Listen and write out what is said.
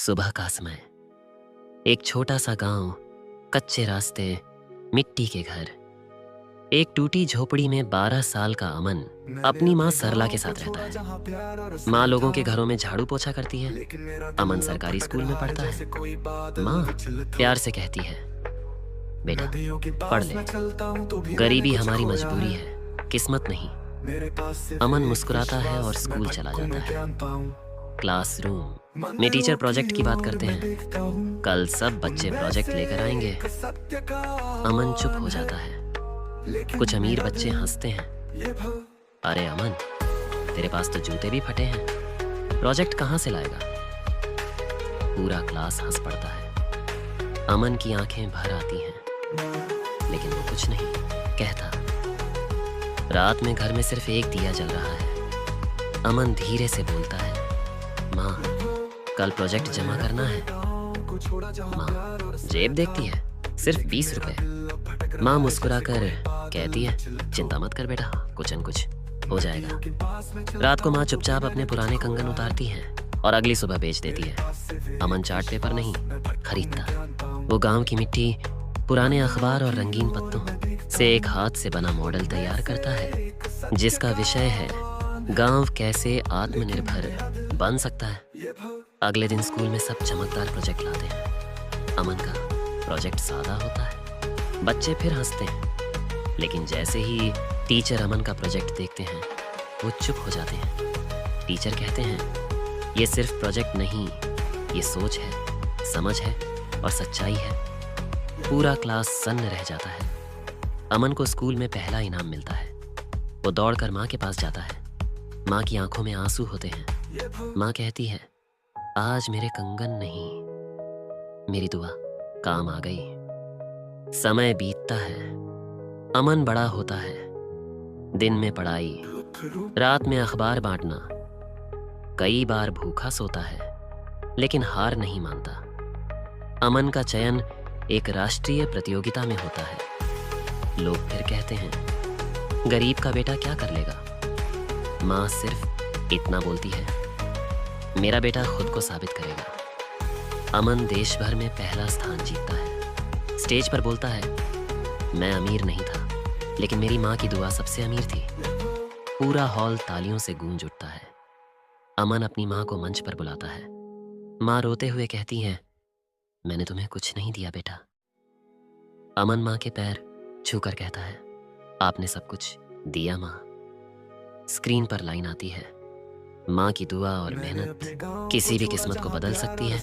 सुबह का समय, एक छोटा सा गांव, कच्चे रास्ते, मिट्टी के घर। एक टूटी झोपड़ी में 12 साल का अमन अपनी माँ सरला के साथ रहता है। माँ लोगों के घरों में झाड़ू पोछा करती है। अमन सरकारी स्कूल में पढ़ता है। माँ प्यार से कहती है, बेटा पढ़ ले, गरीबी हमारी मजबूरी है, किस्मत नहीं। अमन मुस्कुराता है और स्कूल चला जाता है। क्लासरूम में टीचर प्रोजेक्ट की बात करते हैं। कल सब बच्चे प्रोजेक्ट लेकर आएंगे। अमन चुप हो जाता है। कुछ अमीर बच्चे हंसते हैं। अरे अमन, तेरे पास तो जूते भी फटे हैं, प्रोजेक्ट कहाँ से लाएगा? पूरा क्लास हंस पड़ता है। अमन की आंखें भर आती हैं, लेकिन वो कुछ नहीं कहता। रात में घर में सिर्फ एक दिया जल रहा है। अमन धीरे से बोलता है, माँ कल प्रोजेक्ट जमा करना है। माँ जेब देखती है, सिर्फ 20 रुपए। माँ मुस्कुराकर कहती है, चिंता मत कर बेटा, कुछ न कुछ हो जाएगा। रात को माँ चुपचाप अपने पुराने कंगन उतारती है और अगली सुबह बेच देती है। अमन चार्ट पेपर नहीं खरीदता। वो गांव की मिट्टी, पुराने अखबार और रंगीन पत्तों से एक हाथ से बना मॉडल तैयार करता है, जिसका विषय है गांव कैसे आत्मनिर्भर बन सकता है। अगले दिन स्कूल में सब चमकदार प्रोजेक्ट लाते हैं। अमन का प्रोजेक्ट सादा होता है। बच्चे फिर हंसते हैं, लेकिन जैसे ही टीचर अमन का प्रोजेक्ट देखते हैं, वो चुप हो जाते हैं। टीचर कहते हैं, ये सिर्फ प्रोजेक्ट नहीं, ये सोच है, समझ है और सच्चाई है। पूरा क्लास सन्न रह जाता है। अमन को स्कूल में पहला इनाम मिलता है। वो दौड़कर माँ के पास जाता है। माँ की आंखों में आंसू होते हैं। माँ कहती है, आज मेरे कंगन नहीं, मेरी दुआ काम आ गई। समय बीतता है। अमन बड़ा होता है। दिन में पढ़ाई, रात में अखबार बांटना। कई बार भूखा सोता है, लेकिन हार नहीं मानता। अमन का चयन एक राष्ट्रीय प्रतियोगिता में होता है। लोग फिर कहते हैं, गरीब का बेटा क्या कर लेगा? माँ सिर्फ इतना बोलती है, मेरा बेटा खुद को साबित करेगा। अमन देश भर में पहला स्थान जीतता है। स्टेज पर बोलता है, मैं अमीर नहीं था, लेकिन मेरी माँ की दुआ सबसे अमीर थी। पूरा हॉल तालियों से गूंज उठता है। अमन अपनी माँ को मंच पर बुलाता है। माँ रोते हुए कहती हैं, मैंने तुम्हें कुछ नहीं दिया बेटा। अमन माँ के पैर छूकर कहता है, आपने सब कुछ दिया माँ। स्क्रीन पर लाइन आती है, माँ की दुआ और मेहनत किसी भी किस्मत को बदल सकती है।